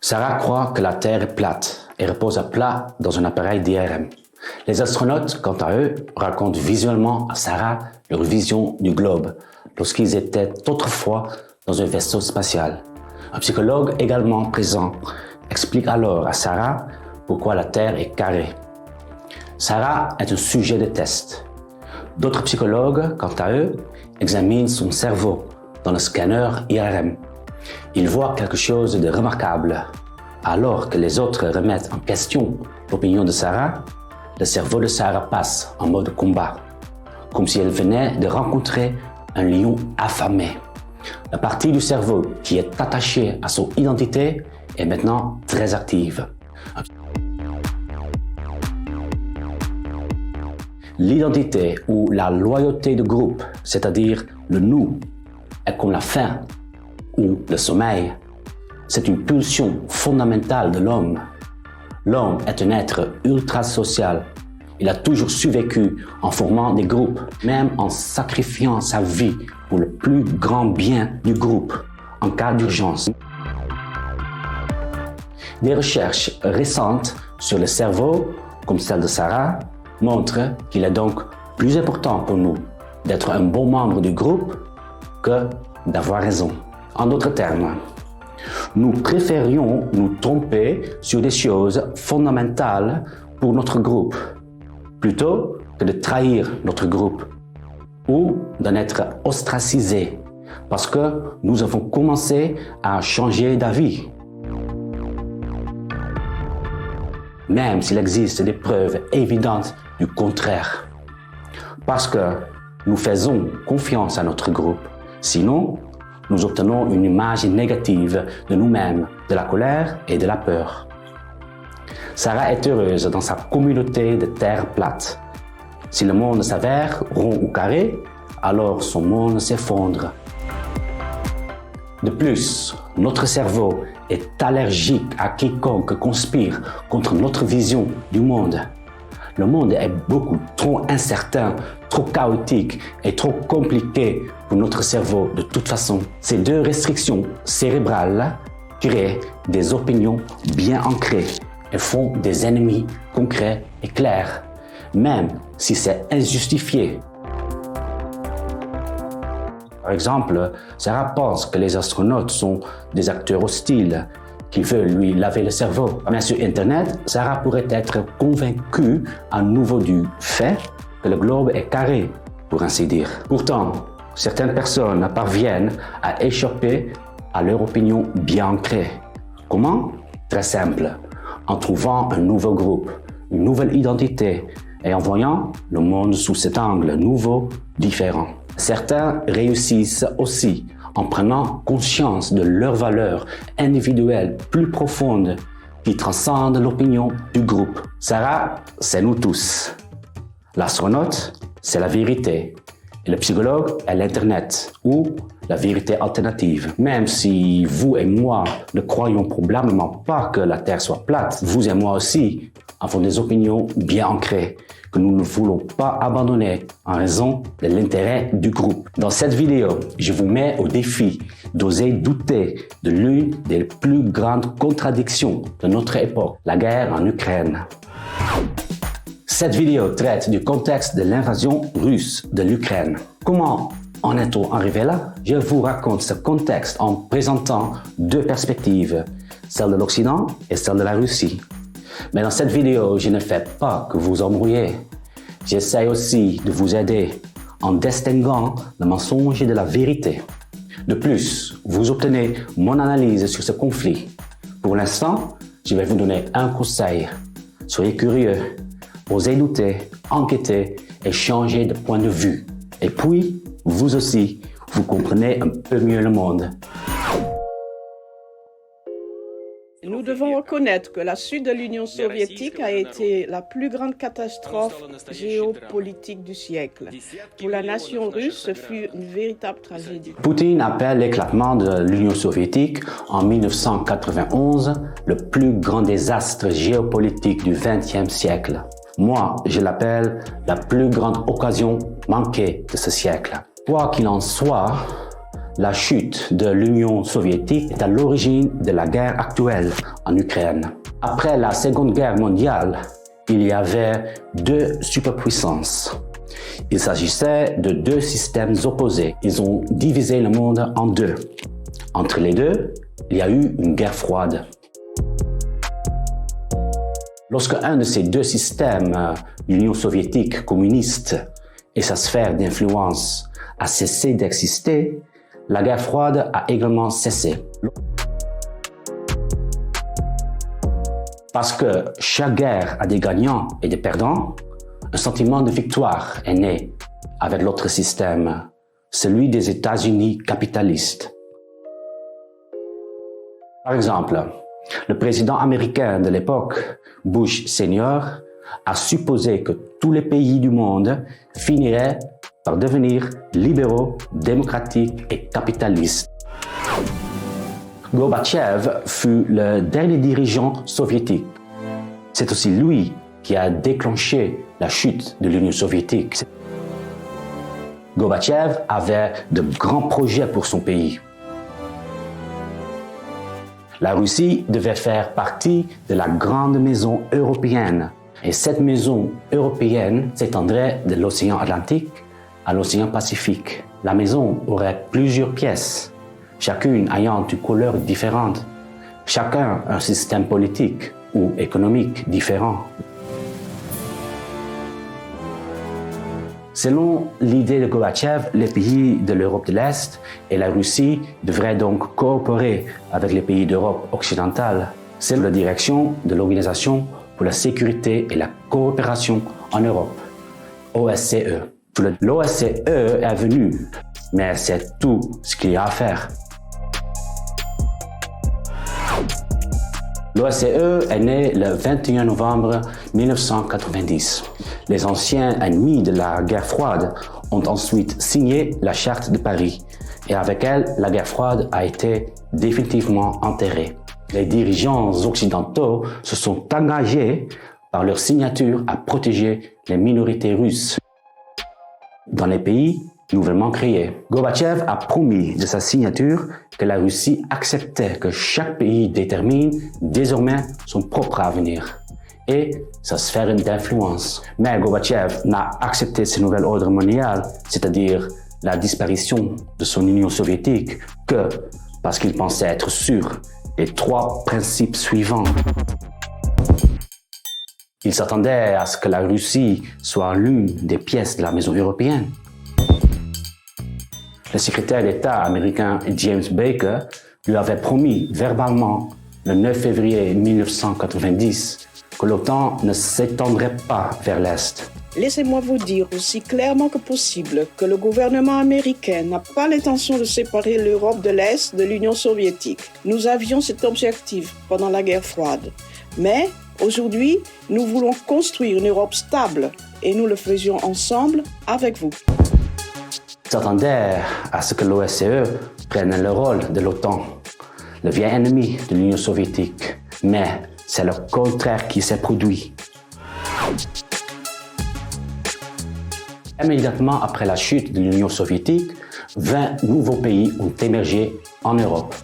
Sarah croit que la Terre est plate et repose à plat dans un appareil d'IRM. Les astronautes, quant à eux, racontent visuellement à Sarah leur vision du globe lorsqu'ils étaient autrefois dans un vaisseau spatial. Un psychologue également présent explique alors à Sarah pourquoi la Terre est carrée. Sarah est un sujet de test. D'autres psychologues, quant à eux, examinent son cerveau dans le scanner IRM. Ils voient quelque chose de remarquable. Alors que les autres remettent en question l'opinion de Sarah, le cerveau de Sarah passe en mode combat, comme si elle venait de rencontrer un lion affamé. La partie du cerveau qui est attachée à son identité est maintenant très active. L'identité ou la loyauté de groupe, c'est-à-dire le nous, est comme la faim ou le sommeil. C'est une pulsion fondamentale de l'homme. L'homme est un être ultra social. Il a toujours survécu en formant des groupes, même en sacrifiant sa vie pour le plus grand bien du groupe en cas d'urgence. Des recherches récentes sur le cerveau, comme celle de Sarah, montrent qu'il est donc plus important pour nous d'être un bon membre du groupe que d'avoir raison. En d'autres termes, nous préférions nous tromper sur des choses fondamentales pour notre groupe, plutôt que de trahir notre groupe ou d'en être ostracisés parce que nous avons commencé à changer d'avis. Même s'il existe des preuves évidentes du contraire. Parce que nous faisons confiance à notre groupe. Sinon, nous obtenons une image négative de nous-mêmes, de la colère et de la peur. Sarah est heureuse dans sa communauté de terre plate. Si le monde s'avère rond ou carré, alors son monde s'effondre. De plus, notre cerveau est allergique à quiconque conspire contre notre vision du monde. Le monde est beaucoup trop incertain, trop chaotique et trop compliqué pour notre cerveau de toute façon. Ces deux restrictions cérébrales créent des opinions bien ancrées et font des ennemis concrets et clairs, même si c'est injustifié. Par exemple, Sarah pense que les astronautes sont des acteurs hostiles qui veulent lui laver le cerveau. Mais sur Internet, Sarah pourrait être convaincue à nouveau du fait que le globe est carré, pour ainsi dire. Pourtant, certaines personnes parviennent à échapper à leur opinion bien ancrée. Comment? Très simple. En trouvant un nouveau groupe, une nouvelle identité et en voyant le monde sous cet angle nouveau, différent. Certains réussissent aussi en prenant conscience de leurs valeurs individuelles plus profondes qui transcendent l'opinion du groupe. Sarah, c'est nous tous. L'astronaute, c'est la vérité. Et le psychologue est l'Internet ou la vérité alternative. Même si vous et moi ne croyons probablement pas que la Terre soit plate, vous et moi aussi avons des opinions bien ancrées que nous ne voulons pas abandonner en raison de l'intérêt du groupe. Dans cette vidéo, je vous mets au défi d'oser douter de l'une des plus grandes contradictions de notre époque, la guerre en Ukraine. Cette vidéo traite du contexte de l'invasion russe de l'Ukraine. Comment en est-on arrivé là? Je vous raconte ce contexte en présentant deux perspectives, celle de l'Occident et celle de la Russie. Mais dans cette vidéo, je ne fais pas que vous embrouiller. J'essaie aussi de vous aider en distinguant le mensonge de la vérité. De plus, vous obtenez mon analyse sur ce conflit. Pour l'instant, je vais vous donner un conseil. Soyez curieux, osez douter, enquêter et changer de point de vue. Et puis, vous aussi, vous comprenez un peu mieux le monde. Nous devons reconnaître que la chute de l'Union soviétique a été la plus grande catastrophe géopolitique du siècle. Pour la nation russe, ce fut une véritable tragédie. Poutine appelle l'éclatement de l'Union soviétique en 1991 le plus grand désastre géopolitique du XXe siècle. Moi, je l'appelle la plus grande occasion manquée de ce siècle. Quoi qu'il en soit, La chute de l'Union soviétique est à l'origine de la guerre actuelle en Ukraine. Après la Seconde Guerre mondiale, il y avait deux superpuissances. Il s'agissait de deux systèmes opposés. Ils ont divisé le monde en deux. Entre les deux, il y a eu une guerre froide. Lorsque un de ces deux systèmes, l'Union soviétique communiste et sa sphère d'influence, a cessé d'exister, la guerre froide a également cessé. Parce que chaque guerre a des gagnants et des perdants, un sentiment de victoire est né avec l'autre système, celui des États-Unis capitalistes. Par exemple, le président américain de l'époque, Bush Senior, a supposé que tous les pays du monde finiraient par devenir libéraux, démocratiques et capitalistes. Gorbatchev fut le dernier dirigeant soviétique. C'est aussi lui qui a déclenché la chute de l'Union soviétique. Gorbatchev avait de grands projets pour son pays. La Russie devait faire partie de la grande maison européenne. Et cette maison européenne s'étendrait de l'océan Atlantique à l'océan Pacifique. La maison aurait plusieurs pièces, chacune ayant une couleur différente, chacun un système politique ou économique différent. Selon l'idée de Gorbatchev, les pays de l'Europe de l'Est et la Russie devraient donc coopérer avec les pays d'Europe occidentale. C'est la direction de l'Organisation pour la sécurité et la coopération en Europe, OSCE. L'OSCE est venu, mais c'est tout ce qu'il y a à faire. L'OSCE est né le 21 novembre 1990. Les anciens ennemis de la guerre froide ont ensuite signé la Charte de Paris et avec elle, la guerre froide a été définitivement enterrée. Les dirigeants occidentaux se sont engagés par leur signature à protéger les minorités russes dans les pays nouvellement créés. Gorbatchev a promis de sa signature que la Russie acceptait que chaque pays détermine désormais son propre avenir et sa sphère d'influence. Mais Gorbatchev n'a accepté ce nouvel ordre mondial, c'est-à-dire la disparition de son Union soviétique, que parce qu'il pensait être sûr des trois principes suivants. Il s'attendait à ce que la Russie soit l'une des pièces de la maison européenne. Le secrétaire d'État américain James Baker lui avait promis verbalement le 9 février 1990 que l'OTAN ne s'étendrait pas vers l'Est. Laissez-moi vous dire aussi clairement que possible que le gouvernement américain n'a pas l'intention de séparer l'Europe de l'Est de l'Union soviétique. Nous avions cet objectif pendant la guerre froide. Mais aujourd'hui, nous voulons construire une Europe stable et nous le faisions ensemble avec vous. Il s'attendait à ce que l'OSCE prenne le rôle de l'OTAN, le vieil ennemi de l'Union soviétique. Mais c'est le contraire qui s'est produit. Immédiatement après la chute de l'Union soviétique, 20 nouveaux pays ont émergé en Europe.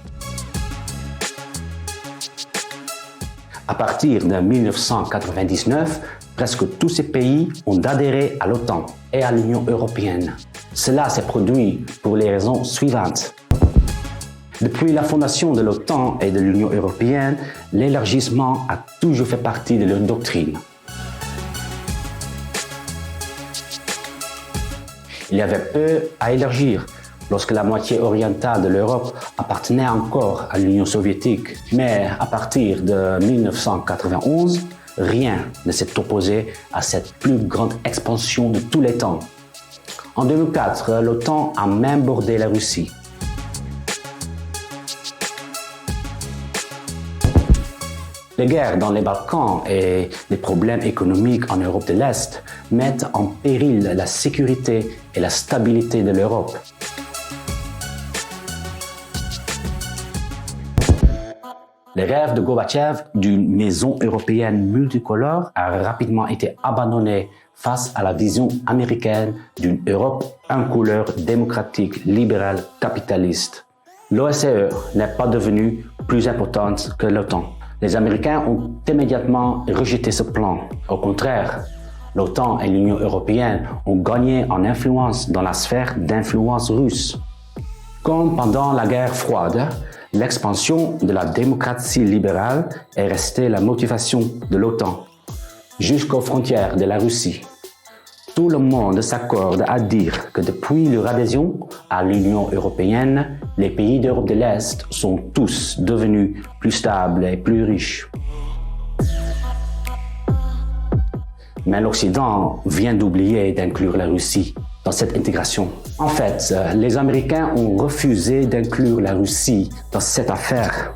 À partir de 1999, presque tous ces pays ont adhéré à l'OTAN et à l'Union européenne. Cela s'est produit pour les raisons suivantes. Depuis la fondation de l'OTAN et de l'Union européenne, l'élargissement a toujours fait partie de leur doctrine. Il y avait peu à élargir lorsque la moitié orientale de l'Europe appartenait encore à l'Union soviétique. Mais à partir de 1991, rien ne s'est opposé à cette plus grande expansion de tous les temps. En 2004, l'OTAN a même bordé la Russie. Les guerres dans les Balkans et les problèmes économiques en Europe de l'Est mettent en péril la sécurité et la stabilité de l'Europe. Les rêves de Gorbatchev d'une maison européenne multicolore a rapidement été abandonné face à la vision américaine d'une Europe en couleur démocratique, libérale, capitaliste. L'OSCE n'est pas devenue plus importante que l'OTAN. Les Américains ont immédiatement rejeté ce plan. Au contraire, l'OTAN et l'Union européenne ont gagné en influence dans la sphère d'influence russe. Comme pendant la guerre froide, l'expansion de la démocratie libérale est restée la motivation de l'OTAN, jusqu'aux frontières de la Russie. Tout le monde s'accorde à dire que depuis leur adhésion à l'Union européenne, les pays d'Europe de l'Est sont tous devenus plus stables et plus riches. Mais l'Occident vient d'oublier d'inclure la Russie dans cette intégration. En fait, les Américains ont refusé d'inclure la Russie dans cette affaire.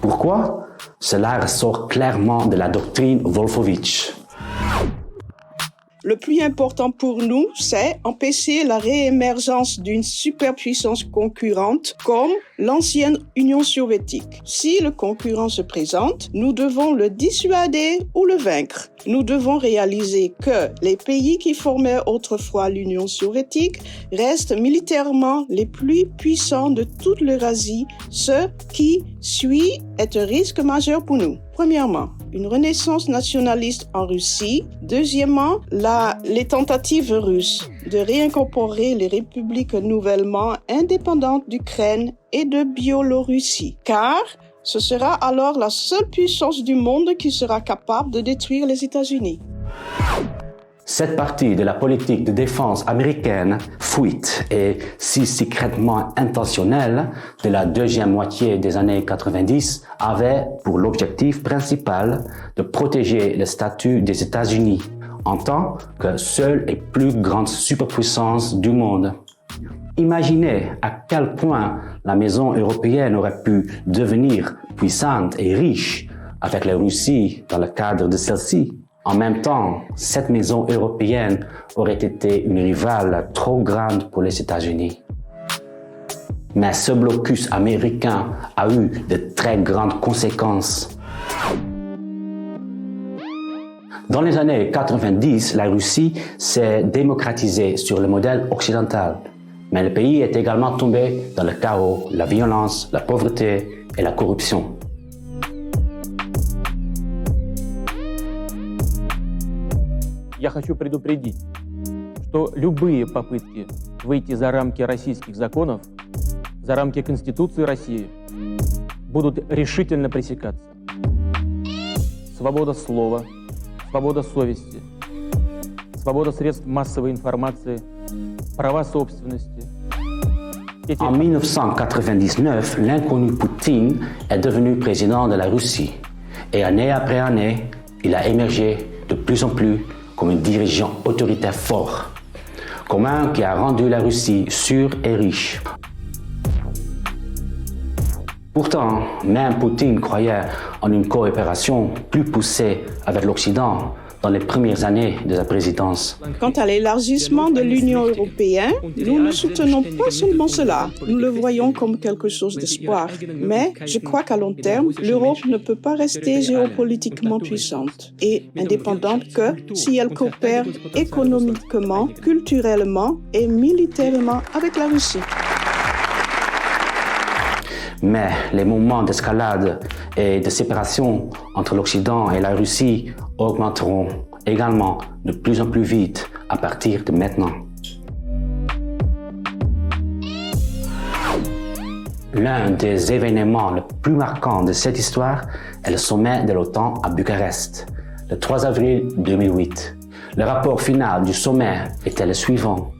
Pourquoi? Cela ressort clairement de la doctrine Wolfowitz. Le plus important pour nous, c'est empêcher la réémergence d'une superpuissance concurrente comme l'ancienne Union soviétique. Si le concurrent se présente, nous devons le dissuader ou le vaincre. Nous devons réaliser que les pays qui formaient autrefois l'Union soviétique restent militairement les plus puissants de toute l'Eurasie, ce qui suit est un risque majeur pour nous. Premièrement, une renaissance nationaliste en Russie. Deuxièmement, les tentatives russes de réincorporer les républiques nouvellement indépendantes d'Ukraine et de Biélorussie. Car ce sera alors la seule puissance du monde qui sera capable de détruire les États-Unis. Cette partie de la politique de défense américaine, fuite et si secrètement intentionnelle de la deuxième moitié des années 90, avait pour l'objectif principal de protéger le statut des États-Unis en tant que seule et plus grande superpuissance du monde. Imaginez à quel point la maison européenne aurait pu devenir puissante et riche avec la Russie dans le cadre de celle-ci. En même temps, cette maison européenne aurait été une rivale trop grande pour les États-Unis. Mais ce blocus américain a eu de très grandes conséquences. Dans les années 90, la Russie s'est démocratisée sur le modèle occidental. Mais le pays est également tombé dans le chaos, la violence, la pauvreté et la corruption. Я хочу предупредить, что любые попытки выйти за рамки российских законов, за рамки Конституции России, будут решительно пресекаться. Свобода слова, свобода совести, свобода средств массовой информации, права собственности. En 1999, l'inconnu Poutine est devenu président de la Russie. Et année après année, il a émergé de plus en plus comme un dirigeant autoritaire fort, comme un qui a rendu la Russie sûre et riche. Pourtant, même Poutine croyait en une coopération plus poussée avec l'Occident dans les premières années de sa présidence. Quant à l'élargissement de l'Union européenne, nous ne soutenons pas seulement cela. Nous le voyons comme quelque chose d'espoir. Mais je crois qu'à long terme, l'Europe ne peut pas rester géopolitiquement puissante et indépendante que si elle coopère économiquement, culturellement et militairement avec la Russie. Mais les moments d'escalade et de séparation entre l'Occident et la Russie augmenteront également de plus en plus vite à partir de maintenant. L'un des événements les plus marquants de cette histoire est le sommet de l'OTAN à Bucarest, le 3 avril 2008. Le rapport final du sommet était le suivant.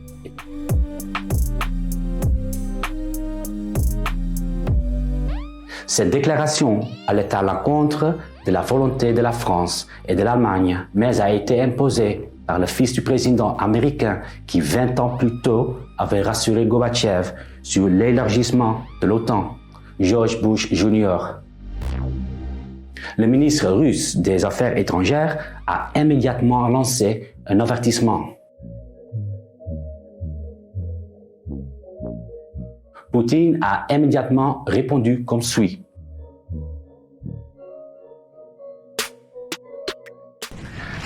Cette déclaration allait à l'encontre de la volonté de la France et de l'Allemagne, mais a été imposée par le fils du président américain qui 20 ans plus tôt avait rassuré Gorbatchev sur l'élargissement de l'OTAN, George Bush Jr. Le ministre russe des Affaires étrangères a immédiatement lancé un avertissement. Poutine a immédiatement répondu comme suit.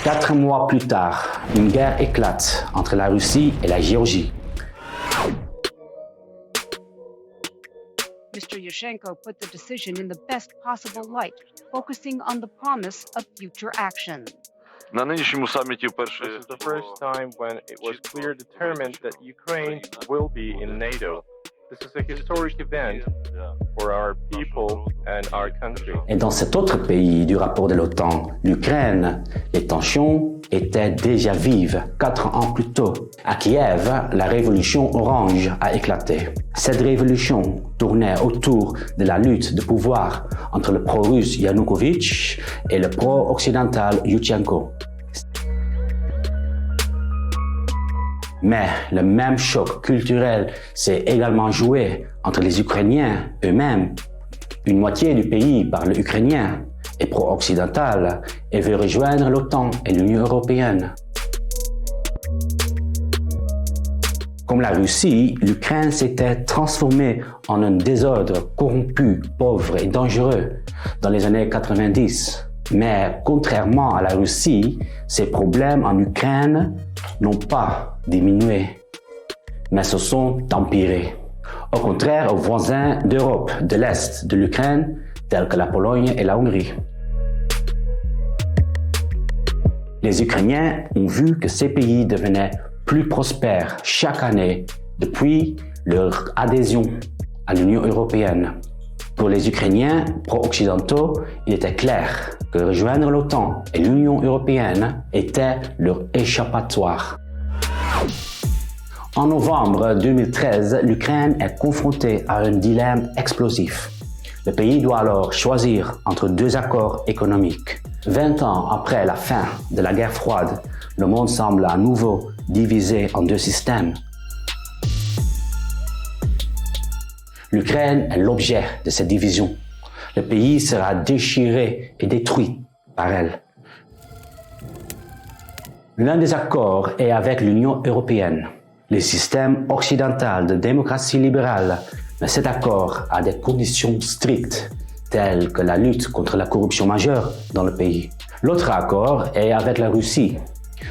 4 mois plus tard, une guerre éclate entre la Russie et la Géorgie. Mr. Yushchenko put the decision in the best possible light, focusing on the promise of future action. На нинішньому саміті вперше This is the first time when it was clearly determined that Ukraine will be in NATO. This is a historic event for our people and our country. Et dans cet autre pays du rapport de l'OTAN, l'Ukraine, les tensions étaient déjà vives 4 ans plus tôt. À Kiev, la révolution orange a éclaté. Cette révolution tournait autour de la lutte de pouvoir entre le pro-russe Yanukovych et le pro-occidental Yushchenko. Mais le même choc culturel s'est également joué entre les Ukrainiens eux-mêmes. Une moitié du pays parle ukrainien, est pro-occidental et veut rejoindre l'OTAN et l'Union européenne. Comme la Russie, l'Ukraine s'était transformée en un désordre corrompu, pauvre et dangereux dans les années 90. Mais contrairement à la Russie, ces problèmes en Ukraine n'ont pas diminué, mais se sont empirés. Au contraire, aux voisins d'Europe, de l'Est, de l'Ukraine, tels que la Pologne et la Hongrie. Les Ukrainiens ont vu que ces pays devenaient plus prospères chaque année depuis leur adhésion à l'Union européenne. Pour les Ukrainiens pro-occidentaux, il était clair que rejoindre l'OTAN et l'Union européenne était leur échappatoire. En novembre 2013, l'Ukraine est confrontée à un dilemme explosif. Le pays doit alors choisir entre 2 accords économiques. 20 ans après la fin de la guerre froide, le monde semble à nouveau divisé en 2 systèmes. L'Ukraine est l'objet de cette division. Le pays sera déchiré et détruit par elle. L'un des accords est avec l'Union européenne, le système occidental de démocratie libérale, mais cet accord a des conditions strictes, telles que la lutte contre la corruption majeure dans le pays. L'autre accord est avec la Russie.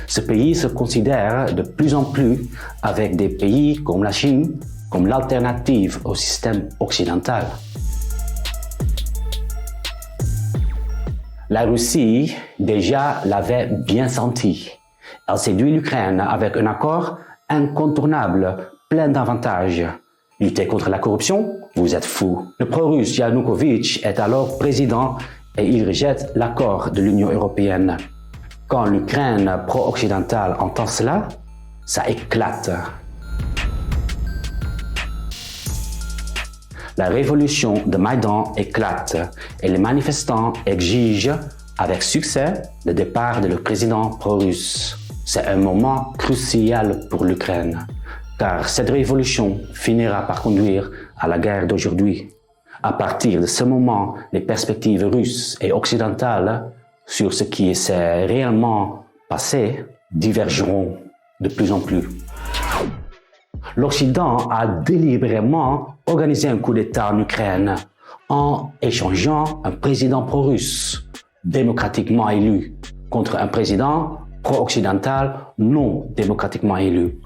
Ce pays se considère de plus en plus avec des pays comme la Chine comme l'alternative au système occidental. La Russie, déjà, l'avait bien senti. Elle séduit l'Ukraine avec un accord incontournable, plein d'avantages. Lutter contre la corruption? Vous êtes fous. Le pro-russe Yanukovych est alors président et il rejette l'accord de l'Union européenne. Quand l'Ukraine pro-occidentale entend cela, ça éclate. La révolution de Maïdan éclate et les manifestants exigent avec succès le départ de le président pro-russe. C'est un moment crucial pour l'Ukraine, car cette révolution finira par conduire à la guerre d'aujourd'hui. À partir de ce moment, les perspectives russes et occidentales sur ce qui s'est réellement passé divergeront de plus en plus. L'Occident a délibérément organisé un coup d'État en Ukraine en échangeant un président pro-russe démocratiquement élu contre un président pro-occidental non démocratiquement élu.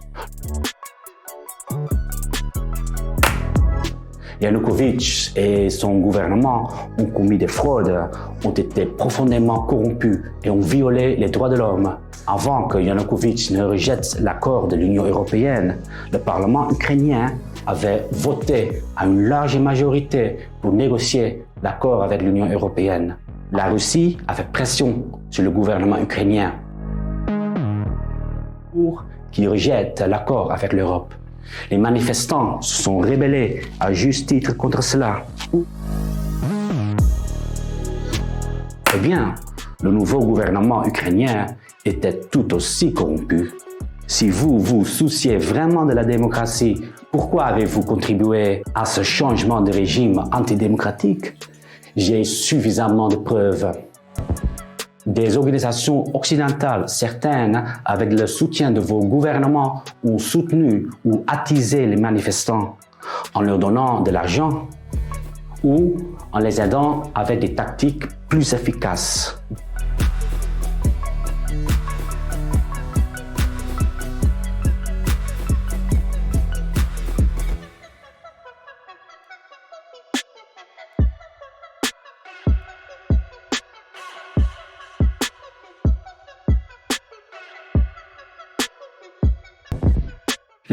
Yanukovych et son gouvernement ont commis des fraudes, ont été profondément corrompus et ont violé les droits de l'homme. Avant que Yanukovych ne rejette l'accord de l'Union européenne, le Parlement ukrainien avait voté à une large majorité pour négocier l'accord avec l'Union européenne. La Russie a fait pression sur le gouvernement ukrainien pour qu'il rejette l'accord avec l'Europe. Les manifestants se sont rebellés à juste titre contre cela. Eh bien, le nouveau gouvernement ukrainien était tout aussi corrompu. Si vous vous souciez vraiment de la démocratie, pourquoi avez-vous contribué à ce changement de régime antidémocratique? J'ai suffisamment de preuves. Des organisations occidentales, certaines avec le soutien de vos gouvernements, ont soutenu ou attisé les manifestants en leur donnant de l'argent ou en les aidant avec des tactiques plus efficaces.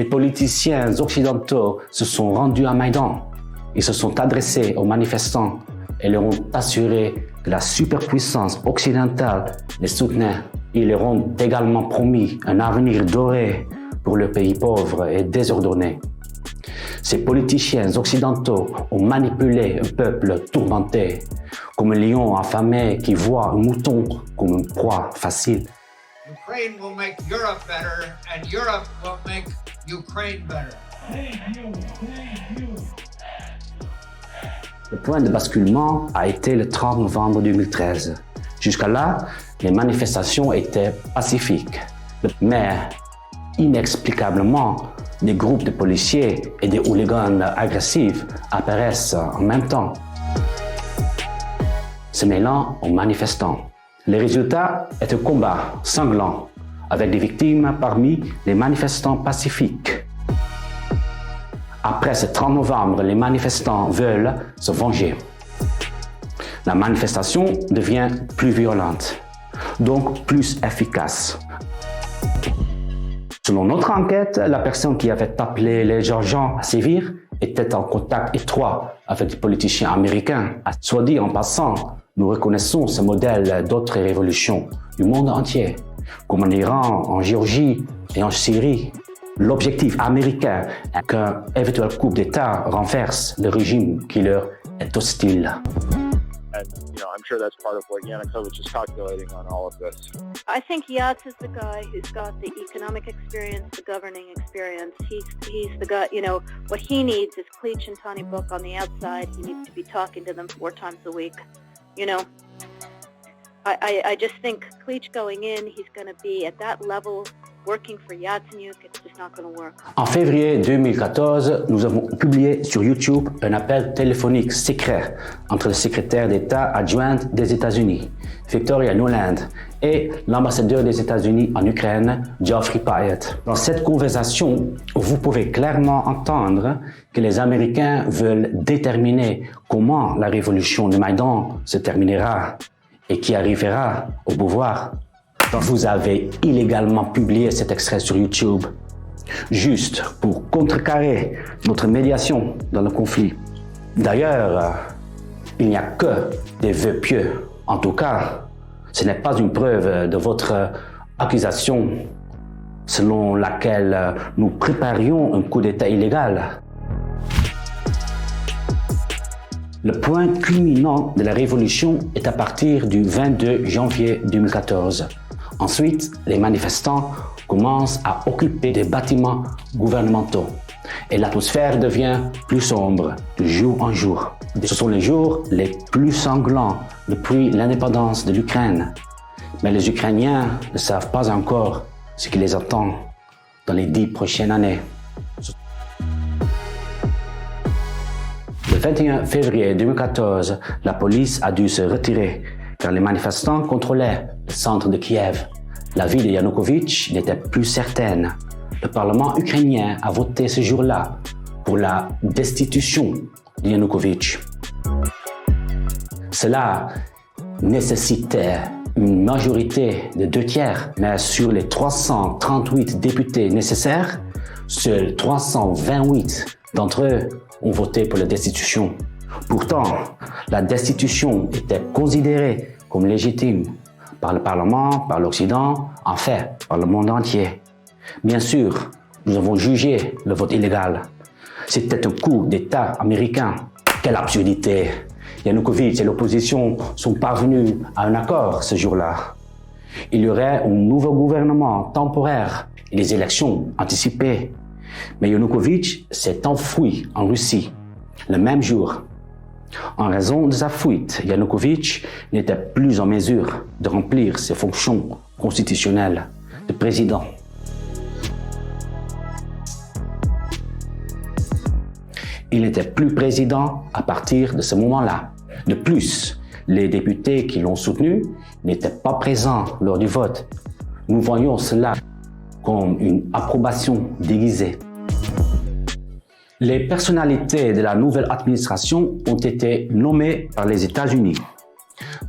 les politiciens occidentaux se sont rendus à Maïdan. Ils se sont adressés aux manifestants et leur ont assuré que la superpuissance occidentale les soutenait. Ils leur ont également promis un avenir doré pour le pays pauvre et désordonné. Ces politiciens occidentaux ont manipulé un peuple tourmenté, comme un lion affamé qui voit un mouton comme une proie facile. Ukraine will make Europe better, and Europe will make Ukraine better. Le point de basculement a été le 30 novembre 2013. Jusqu'à là, les manifestations étaient pacifiques. Mais, inexplicablement, des groupes de policiers et des hooligans agressifs apparaissent en même temps, se mêlant aux manifestants. Le résultat est un combat sanglant avec des victimes parmi les manifestants pacifiques. Après ce 30 novembre, les manifestants veulent se venger. La manifestation devient plus violente, donc plus efficace. Selon notre enquête, la personne qui avait appelé les agents à sévir était en contact étroit avec des politiciens américains. Soit dit en passant, nous reconnaissons ce modèle d'autres révolutions du monde entier, comme en Iran, en Géorgie et en Syrie. L'objectif américain est qu'un éventuel coup d'État renverse le régime qui leur est hostile. And, I'm sure that's part of what Yanukovych is calculating on all of this. I think Yats is the guy who's got the economic experience, the governing experience. He's the guy, what he needs is Klitsch and Tony Book on the outside. He needs to be talking to them 4 times a week. I just think Klitsch going in, he's going to be at that level working for Yatsenyuk. It's just not going to work. En février 2014, nous avons publié sur YouTube un appel téléphonique secret entre le secrétaire d'État adjointe des États-Unis, Victoria Nuland, et l'ambassadeur des États-Unis en Ukraine, Geoffrey Pyatt. Dans cette conversation, vous pouvez clairement entendre que les Américains veulent déterminer comment la révolution de Maïdan se terminera et qui arrivera au pouvoir. Vous avez illégalement publié cet extrait sur YouTube, juste pour contrecarrer notre médiation dans le conflit. D'ailleurs, il n'y a que des vœux pieux. En tout cas, ce n'est pas une preuve de votre accusation selon laquelle nous préparions un coup d'État illégal. Le point culminant de la révolution est à partir du 22 janvier 2014. Ensuite, les manifestants commencent à occuper des bâtiments gouvernementaux et l'atmosphère devient plus sombre de jour en jour. Ce sont les jours les plus sanglants depuis l'indépendance de l'Ukraine. Mais les Ukrainiens ne savent pas encore ce qui les attend dans les 10 prochaines années. Le 21 février 2014, la police a dû se retirer car les manifestants contrôlaient le centre de Kiev. La vie de Yanukovych n'était plus certaine. Le Parlement ukrainien a voté ce jour-là pour la destitution de Yanukovych. Cela nécessitait une majorité de 2/3, mais sur les 338 députés nécessaires, seuls 328 d'entre eux ont voté pour la destitution. Pourtant, la destitution était considérée comme légitime par le Parlement, par l'Occident, en fait, par le monde entier. Bien sûr, nous avons jugé le vote illégal. C'était un coup d'État américain. Quelle absurdité! Yanukovych et l'opposition sont parvenus à un accord ce jour-là. Il y aurait un nouveau gouvernement temporaire et des élections anticipées. Mais Yanukovych s'est enfui en Russie le même jour. En raison de sa fuite, Yanukovych n'était plus en mesure de remplir ses fonctions constitutionnelles de président. Il n'était plus président à partir de ce moment-là. De plus, les députés qui l'ont soutenu n'étaient pas présents lors du vote. Nous voyons cela comme une approbation déguisée. Les personnalités de la nouvelle administration ont été nommées par les États-Unis.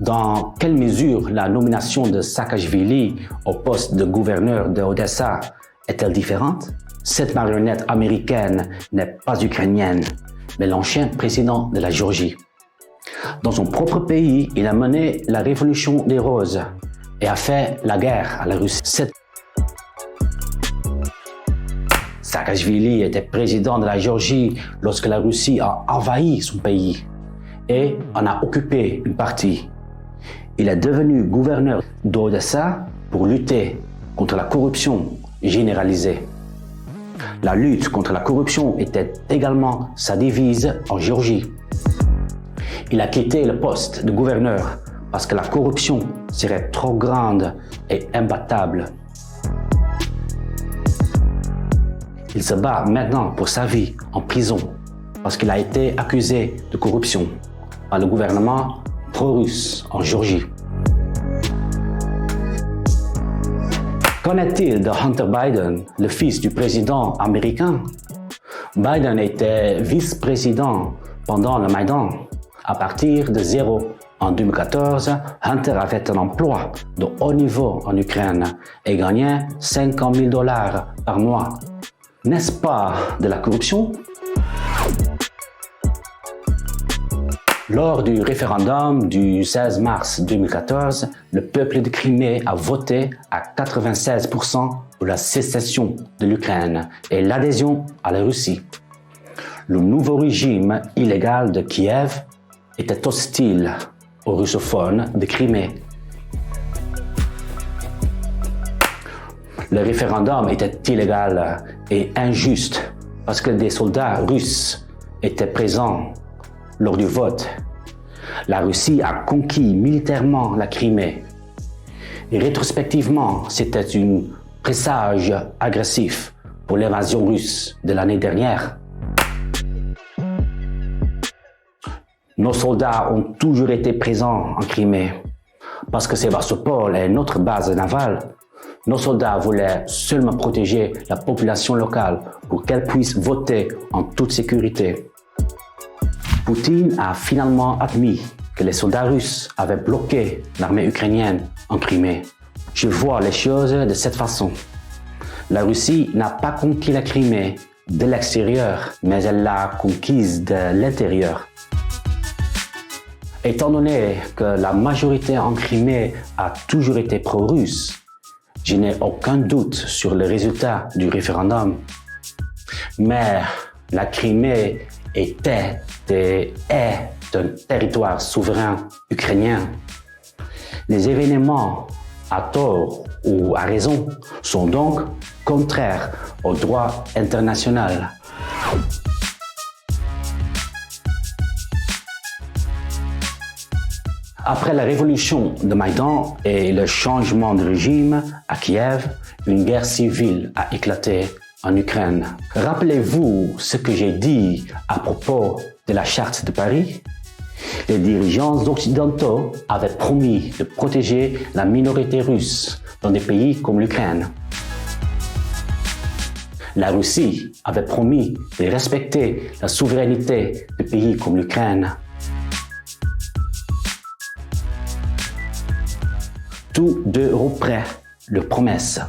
Dans quelle mesure la nomination de Saakashvili au poste de gouverneur de Odessa est-elle différente? Cette marionnette américaine n'est pas ukrainienne, mais l'ancien président de la Géorgie. Dans son propre pays, il a mené la révolution des roses et a fait la guerre à la Russie. Saakashvili était président de la Géorgie lorsque la Russie a envahi son pays et en a occupé une partie. Il est devenu gouverneur d'Odessa pour lutter contre la corruption généralisée. La lutte contre la corruption était également sa devise en Géorgie. Il a quitté le poste de gouverneur parce que la corruption serait trop grande et imbattable. Il se bat maintenant pour sa vie en prison parce qu'il a été accusé de corruption par le gouvernement pro-russe en Géorgie. Qu'en est-il de Hunter Biden, le fils du président américain? Biden était vice-président pendant le Maïdan. À partir de zéro, en 2014, Hunter avait un emploi de haut niveau en Ukraine et gagnait $50 000 par mois. N'est-ce pas de la corruption? Lors du référendum du 16 mars 2014, le peuple de Crimée a voté à 96% pour la sécession de l'Ukraine et l'adhésion à la Russie. Le nouveau régime illégal de Kiev était hostile aux russophones de Crimée. Le référendum était illégal et injuste parce que des soldats russes étaient présents lors du vote. La Russie a conquis militairement la Crimée. Et rétrospectivement, c'était un présage agressif pour l'invasion russe de l'année dernière. Nos soldats ont toujours été présents en Crimée parce que Sébastopol est notre base navale. Nos soldats voulaient seulement protéger la population locale pour qu'elle puisse voter en toute sécurité. Poutine a finalement admis que les soldats russes avaient bloqué l'armée ukrainienne en Crimée. Je vois les choses de cette façon. La Russie n'a pas conquis la Crimée de l'extérieur, mais elle l'a conquise de l'intérieur. Étant donné que la majorité en Crimée a toujours été pro-russe, je n'ai aucun doute sur le résultat du référendum. Mais la Crimée était et est un territoire souverain ukrainien. Les événements, à tort ou à raison, sont donc contraires au droit international. Après la révolution de Maïdan et le changement de régime à Kiev, une guerre civile a éclaté en Ukraine. Rappelez-vous ce que j'ai dit à propos de la Charte de Paris? Les dirigeants occidentaux avaient promis de protéger la minorité russe dans des pays comme l'Ukraine. La Russie avait promis de respecter la souveraineté de pays comme l'Ukraine. Tous deux reprennent leurs promesses.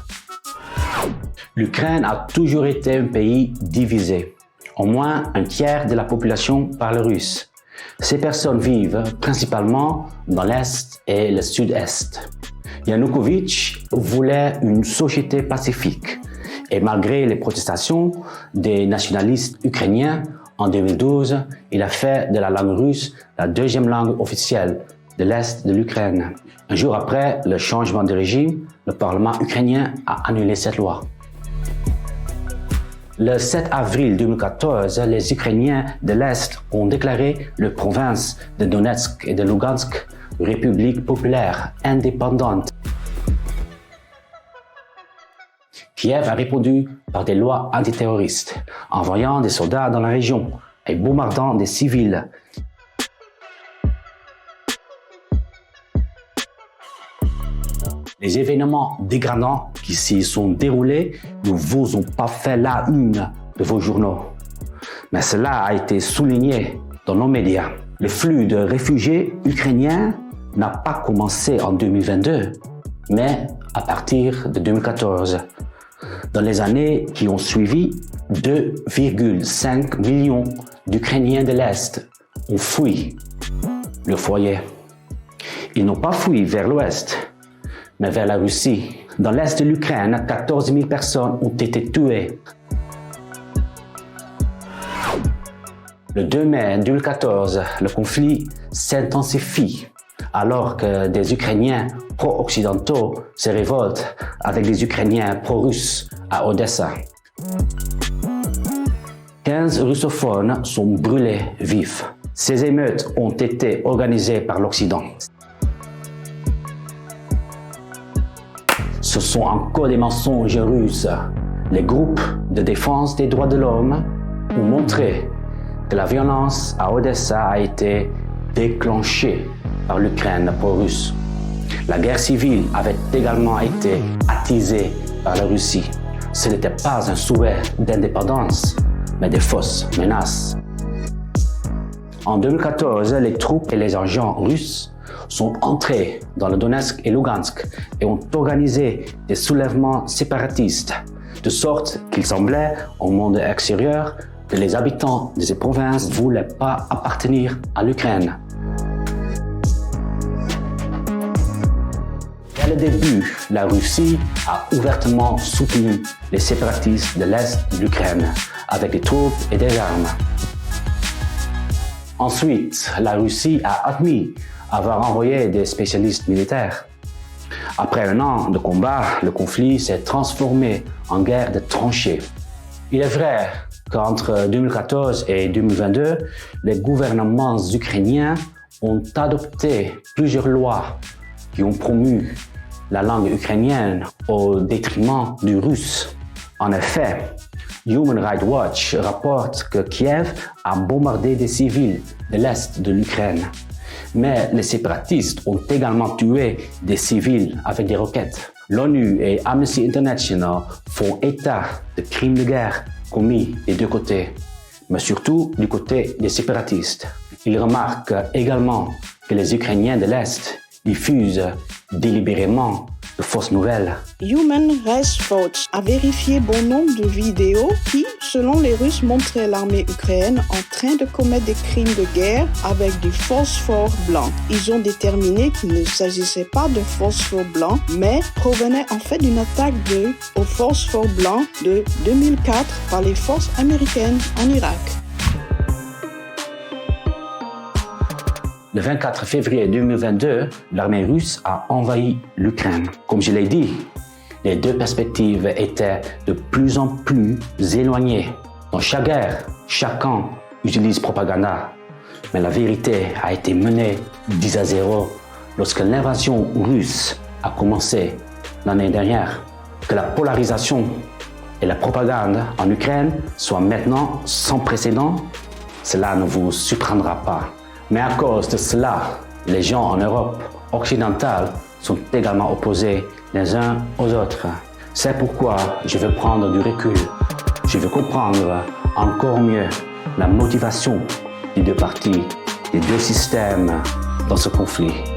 L'Ukraine a toujours été un pays divisé. Au moins un tiers de la population parle russe. Ces personnes vivent principalement dans l'Est et le Sud-Est. Yanukovych voulait une société pacifique et malgré les protestations des nationalistes ukrainiens, en 2012, il a fait de la langue russe la deuxième langue officielle de l'Est de l'Ukraine. Un jour après le changement de régime, le Parlement ukrainien a annulé cette loi. Le 7 avril 2014, les Ukrainiens de l'Est ont déclaré les provinces de Donetsk et de Lugansk républiques populaires indépendantes. Kiev a répondu par des lois antiterroristes, envoyant des soldats dans la région et bombardant des civils. Les événements dégradants qui s'y sont déroulés ne vous ont pas fait la une de vos journaux. Mais cela a été souligné dans nos médias. Le flux de réfugiés ukrainiens n'a pas commencé en 2022, mais à partir de 2014. Dans les années qui ont suivi, 2,5 millions d'Ukrainiens de l'Est ont fui le foyer. Ils n'ont pas fui vers l'Ouest, mais vers la Russie. Dans l'Est de l'Ukraine, 14 000 personnes ont été tuées. Le 2 mai 2014, le conflit s'intensifie alors que des Ukrainiens pro-occidentaux se révoltent avec des Ukrainiens pro-russes à Odessa. 15 russophones sont brûlés vifs. Ces émeutes ont été organisées par l'Occident. Ce sont encore des mensonges russes. Les groupes de défense des droits de l'homme ont montré que la violence à Odessa a été déclenchée par l'Ukraine pro-russe. La guerre civile avait également été attisée par la Russie. Ce n'était pas un souhait d'indépendance, mais des fausses menaces. En 2014, les troupes et les agents russes sont entrés dans le Donetsk et Lugansk et ont organisé des soulèvements séparatistes, de sorte qu'il semblait au monde extérieur que les habitants de ces provinces ne voulaient pas appartenir à l'Ukraine. Dès le début, la Russie a ouvertement soutenu les séparatistes de l'Est de l'Ukraine avec des troupes et des armes. Ensuite, la Russie a admis avoir envoyé des spécialistes militaires. Après un an de combat, le conflit s'est transformé en guerre de tranchées. Il est vrai qu'entre 2014 et 2022, les gouvernements ukrainiens ont adopté plusieurs lois qui ont promu la langue ukrainienne au détriment du russe. En effet, Human Rights Watch rapporte que Kiev a bombardé des civils de l'Est de l'Ukraine. Mais les séparatistes ont également tué des civils avec des roquettes. L'ONU et Amnesty International font état de crimes de guerre commis des deux côtés, mais surtout du côté des séparatistes. Ils remarquent également que les Ukrainiens de l'Est diffusent délibérément de fausses nouvelles. Human Rights Watch a vérifié bon nombre de vidéos qui, selon les Russes, montraient l'armée ukrainienne en train de commettre des crimes de guerre avec du phosphore blanc. Ils ont déterminé qu'il ne s'agissait pas de phosphore blanc, mais provenait en fait d'une attaque au phosphore blanc de 2004 par les forces américaines en Irak. Le 24 février 2022, l'armée russe a envahi l'Ukraine. Comme je l'ai dit, les deux perspectives étaient de plus en plus éloignées. Dans chaque guerre, chacun utilise propaganda. Mais la vérité a été menée 10-0 lorsque l'invasion russe a commencé l'année dernière. Que la polarisation et la propagande en Ukraine soient maintenant sans précédent, cela ne vous surprendra pas. Mais à cause de cela, les gens en Europe occidentale sont également opposés les uns aux autres. C'est pourquoi je veux prendre du recul. Je veux comprendre encore mieux la motivation des deux parties, des deux systèmes dans ce conflit.